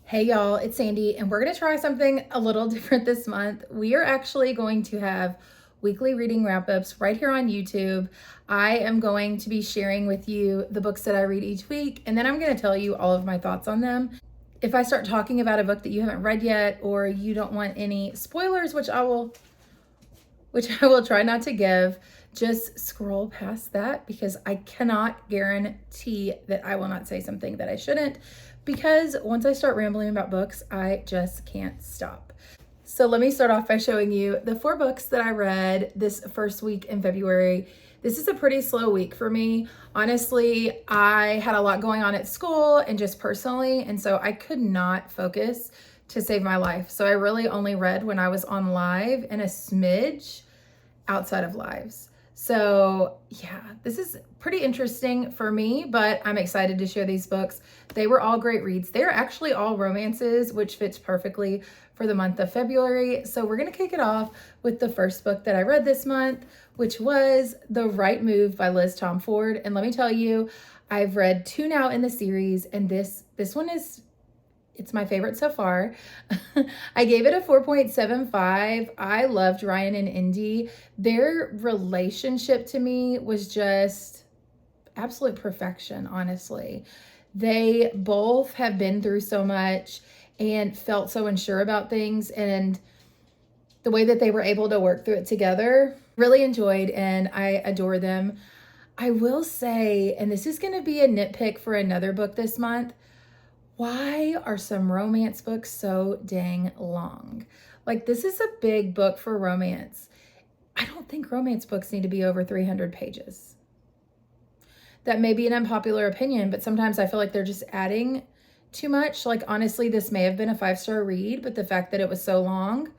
Hey y'all, it's Sandy, and we're going to try something a little different this month. We are actually going to have weekly reading wrap-ups right here on YouTube. I am going to be sharing with you the books that I read each week, and then I'm going to tell you all of my thoughts on them. If I start talking about a book that you haven't read yet, or you don't want any spoilers, which I will try not to give, just scroll past that, because I cannot guarantee that I will not say something that I shouldn't, because once I start rambling about books, I just can't stop. So let me start off by showing you the 4 books that I read this first week in February. This is a pretty slow week for me. Honestly, I had a lot going on at school and just personally, and so I could not focus to save my life. So I really only read when I was on live and a smidge outside of lives. So yeah, this is pretty interesting for me, but I'm excited to share these books. They were all great reads. They're actually all romances, which fits perfectly for the month of February. So we're going to kick it off with the first book that I read this month, which was The Right Move by Liz Tomforde. And let me tell you, I've read 2 now in the series, and this one is, it's my favorite so far. I gave it a 4.75. I loved Ryan and Indy. Their relationship to me was just absolute perfection, honestly. They both have been through so much and felt so unsure about things, and the way that they were able to work through it together, really enjoyed, and I adore them. I will say, and this is going to be a nitpick for another book this month, why are some romance books so dang long? Like, this is a big book for romance. I don't think romance books need to be over 300 pages. That may be an unpopular opinion, but sometimes I feel like they're just adding too much. Like, honestly, this may have been a 5-star read, but the fact that it was so long,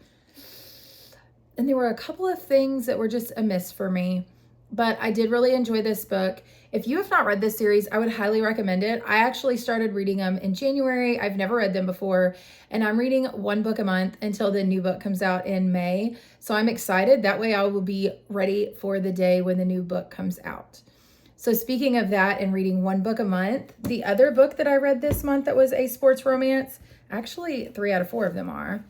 and there were a couple of things that were just amiss for me, but I did really enjoy this book. If you have not read this series, I would highly recommend it. I actually started reading them in January. I've never read them before, and I'm reading 1 book a month until the new book comes out in May. So I'm excited. That way I will be ready for the day when the new book comes out. So speaking of that and reading 1 book a month, the other book that I read this month that was a sports romance, actually 3 out of 4 of them are,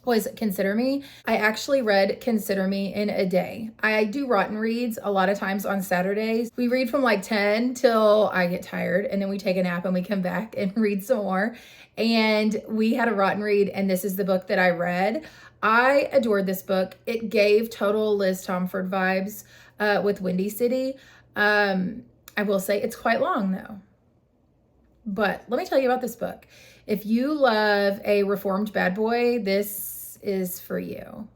was Consider Me. I actually read Consider Me in a day. I do rotten reads a lot of times on Saturdays. We read from like 10 till I get tired, and then we take a nap and we come back and read some more. And we had a rotten read, and this is the book that I read. I adored this book. It gave total Liz Tomforde vibes with Windy City. I will say it's quite long though. But let me tell you about this book. If you love a reformed bad boy, this is for you.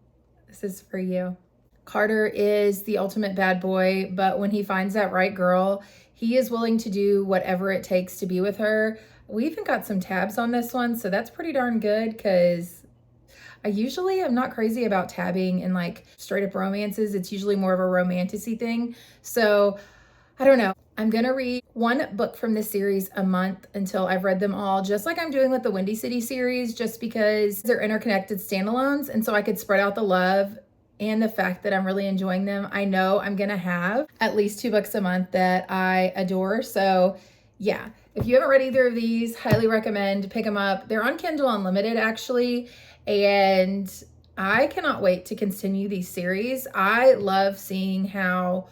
This is for you. Carter is the ultimate bad boy, but when he finds that right girl, he is willing to do whatever it takes to be with her. We even got some tabs on this one, so that's pretty darn good, because I usually am not crazy about tabbing in like straight up romances. It's usually more of a romantic-y thing. So I don't know. I'm going to read 1 book from this series a month until I've read them all, just like I'm doing with the Windy City series, just because they're interconnected standalones. And so I could spread out the love and the fact that I'm really enjoying them. I know I'm going to have at least 2 books a month that I adore. So yeah, if you haven't read either of these, highly recommend, pick them up. They're on Kindle Unlimited actually. And I cannot wait to continue these series. I love seeing how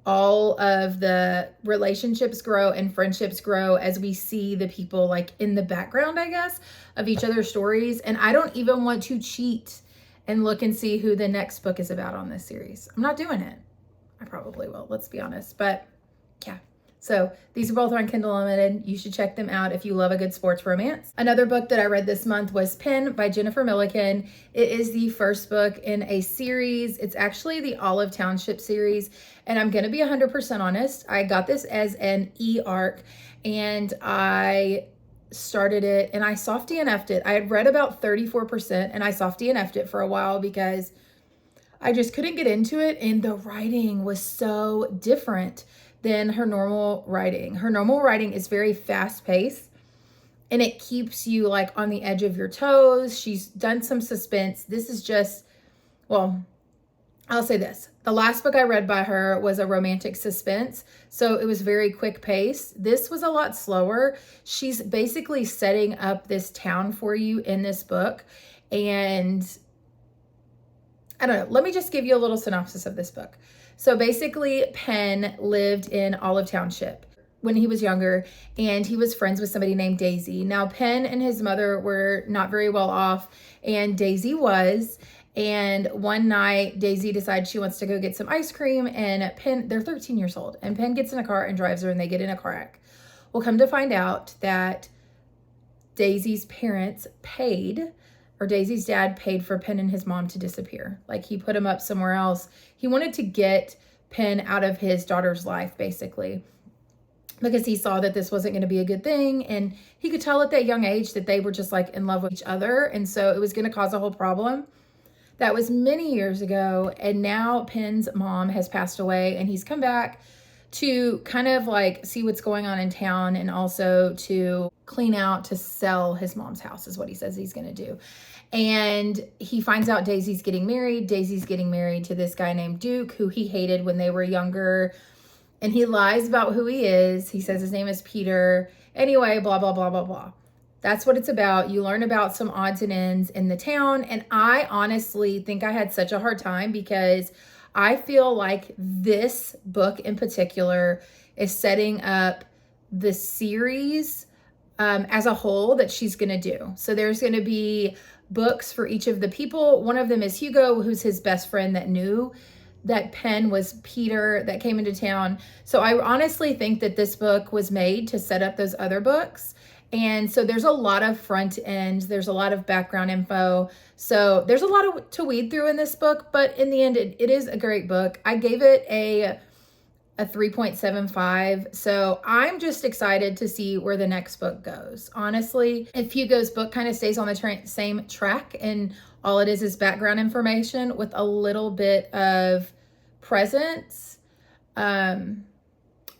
all of the relationships grow and friendships grow as we see the people like in the background, I guess, of each other's stories. And I don't even want to cheat and look and see who the next book is about on this series. I'm not doing it. I probably will, let's be honest. But yeah. So these are both on Kindle Unlimited. You should check them out if you love a good sports romance. Another book that I read this month was Penn by Jennifer Millikin. It is the first book in a series. It's actually the Olive Township series. And I'm going to be 100% honest. I got this as an e-arc, and I started it and I soft DNF'd it. I had read about 34% and I soft DNF'd it for a while because I just couldn't get into it. And the writing was so different than her normal writing. Her normal writing is very fast paced, and it keeps you like on the edge of your toes. She's done some suspense. This is just, well, I'll say this. The last book I read by her was a romantic suspense, so it was very quick pace. This was a lot slower. She's basically setting up this town for you in this book, and I don't know. Let me just give you a little synopsis of this book. So basically, Penn lived in Olive Township when he was younger, and he was friends with somebody named Daisy. Now, Penn and his mother were not very well off, and Daisy was. And one night, Daisy decides she wants to go get some ice cream, and Penn, they're 13 years old, and Penn gets in a car and drives her, and they get in a car wreck. We'll come to find out that Daisy's parents paid, or Daisy's dad paid for Penn and his mom to disappear. Like, he put him up somewhere else. He wanted to get Penn out of his daughter's life, basically, because he saw that this wasn't going to be a good thing. And he could tell at that young age that they were just like in love with each other. And so it was going to cause a whole problem. That was many years ago. And now Penn's mom has passed away, and he's come back to kind of like see what's going on in town, and also to clean out, to sell his mom's house is what he says he's going to do. And he finds out Daisy's getting married. Daisy's getting married to this guy named Duke, who he hated when they were younger. And he lies about who he is. He says his name is Peter. Anyway, blah, blah, blah, blah, blah. That's what it's about. You learn about some odds and ends in the town. And I honestly think I had such a hard time, because I feel like this book in particular is setting up the series as a whole that she's going to do. So there's going to be books for each of the people. One of them is Hugo, who's his best friend that knew that Penn was Peter, that came into town. So I honestly think that this book was made to set up those other books. And so there's a lot of front end, there's a lot of background info. So there's a lot to weed through in this book, but in the end, it is a great book. I gave it a 3.75. So I'm just excited to see where the next book goes. Honestly, if Hugo's book kind of stays on the same track, and all it is background information with a little bit of presence,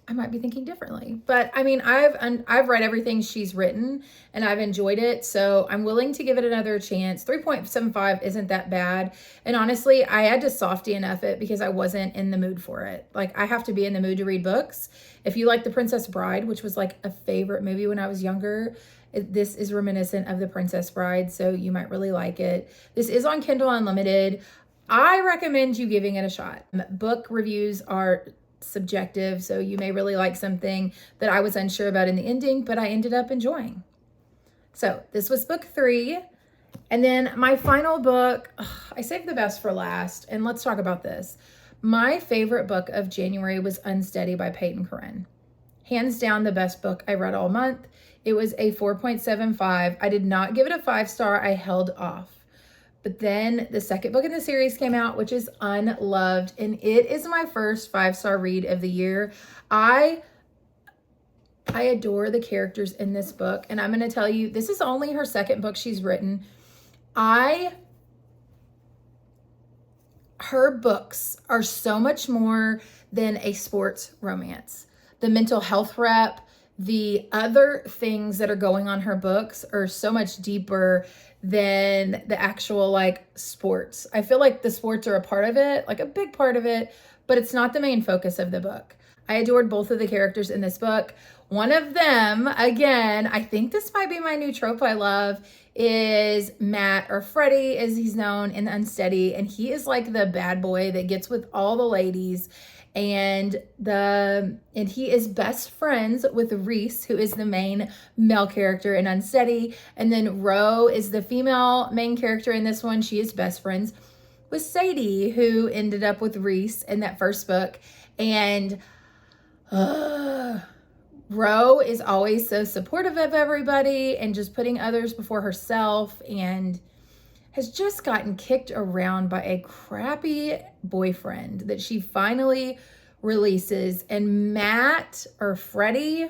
I might be thinking differently. But I mean, I've read everything she's written, and I've enjoyed it. So I'm willing to give it another chance. 3.75 isn't that bad. And honestly, I had to softy enough it because I wasn't in the mood for it. Like, I have to be in the mood to read books. If you like The Princess Bride, which was like a favorite movie when I was younger, this is reminiscent of The Princess Bride, so you might really like it. This is on Kindle Unlimited. I recommend you giving it a shot. Book reviews are subjective, so you may really like something that I was unsure about in the ending, but I ended up enjoying. So this was book 3. And then my final book, I saved the best for last, and let's talk about this. My favorite book of January was Unsteady by Peyton Corrine. Hands down the best book I read all month. It was a 4.75. I did not give it a 5-star. I held off. But then the second book in the series came out, which is Unloved, and it is my first 5-star read of the year. I adore the characters in this book, and I'm going to tell you, this is only her second book she's written. Her books are so much more than a sports romance. The mental health rep, the other things that are going on her books are so much deeper than the actual like sports. I feel like the sports are a part of it, like a big part of it, but it's not the main focus of the book. I adored both of the characters in this book. One of them, again, I think this might be my new trope I love, is Matt, or Freddie as he's known in Unsteady. And he is like the bad boy that gets with all the ladies. And he is best friends with Reese, who is the main male character in Unsteady. And then Ro is the female main character in this one. She is best friends with Sadie, who ended up with Reese in that first book. And Ro is always so supportive of everybody and just putting others before herself, and has just gotten kicked around by a crappy boyfriend that she finally releases. And Matt, or Freddie,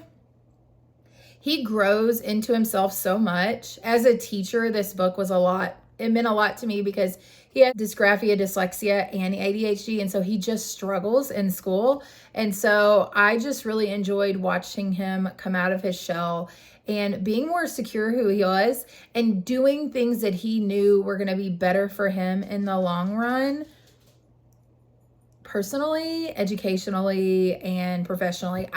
he grows into himself so much. As a teacher, this book was it meant a lot to me, because he had dysgraphia, dyslexia, and ADHD, and so he just struggles in school. And so I just really enjoyed watching him come out of his shell and being more secure who he was, and doing things that he knew were going to be better for him in the long run. personally, educationally, and professionally.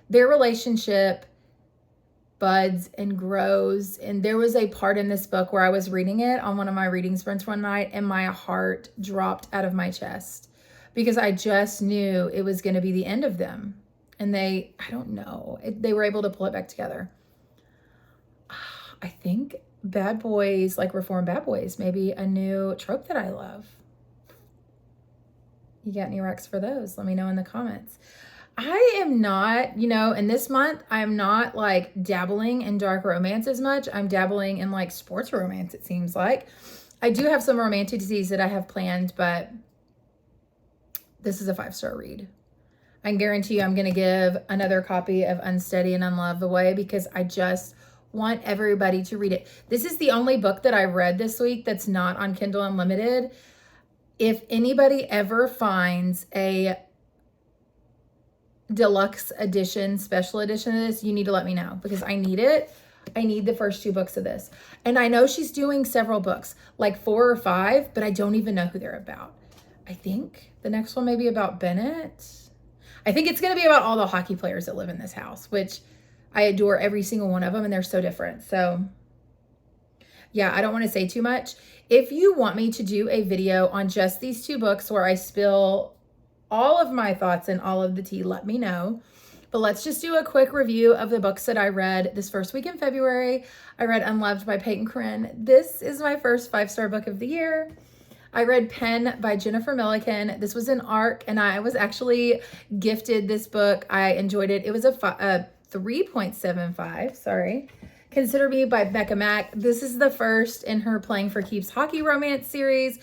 Their relationship buds and grows. And there was a part in this book where I was reading it on one of my reading sprints one night, and my heart dropped out of my chest because I just knew it was going to be the end of them. And I don't know, they were able to pull it back together. I think bad boys, like reformed bad boys, maybe a new trope that I love. You got any recs for those? Let me know in the comments. I am not, in this month, I'm not like dabbling in dark romance as much. I'm dabbling in like sports romance, it seems like. I do have some romanticities that I have planned, but this is a 5-star read. I can guarantee you I'm going to give another copy of Unsteady and Unloved away because I just want everybody to read it. This is the only book that I read this week that's not on Kindle Unlimited. If anybody ever finds a deluxe edition, special edition of this, you need to let me know because I need it. I need the first 2 books of this. And I know she's doing several books, like 4 or 5, but I don't even know who they're about. I think the next one may be about Bennett. I think it's going to be about all the hockey players that live in this house, which I adore every single one of them, and they're so different. So yeah, I don't want to say too much. If you want me to do a video on just these 2 books where I spill all of my thoughts and all of the tea, let me know. But let's just do a quick review of the books that I read this first week in February. I read Unloved by Peyton, Corrine. This is my first 5-star book of the year. I read Penn by Jennifer Millikin. This was an ARC, and I was actually gifted this book. I enjoyed it. It was a 3.75, sorry. Consider Me by Becka Mack. This is the first in her Playing for Keeps hockey romance series.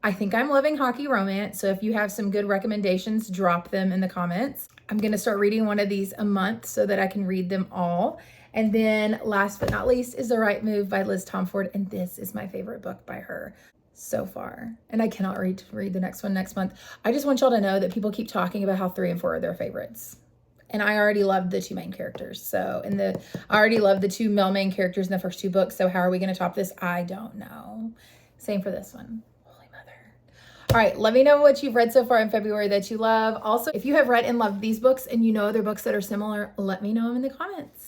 I think I'm loving hockey romance, so if you have some good recommendations, drop them in the comments. I'm going to start reading one of these a month so that I can read them all. And then last but not least is The Right Move by Tomforde, and this is my favorite book by her so far. And I cannot read the next one next month. I just want y'all to know that people keep talking about how 3 and 4 are their favorites. And I already loved the 2 main characters. So, I already loved the 2 male main characters in the first 2 books. So how are we going to top this? I don't know. Same for this one. All right, let me know what you've read so far in February that you love. Also, if you have read and loved these books and you know other books that are similar, let me know them in the comments.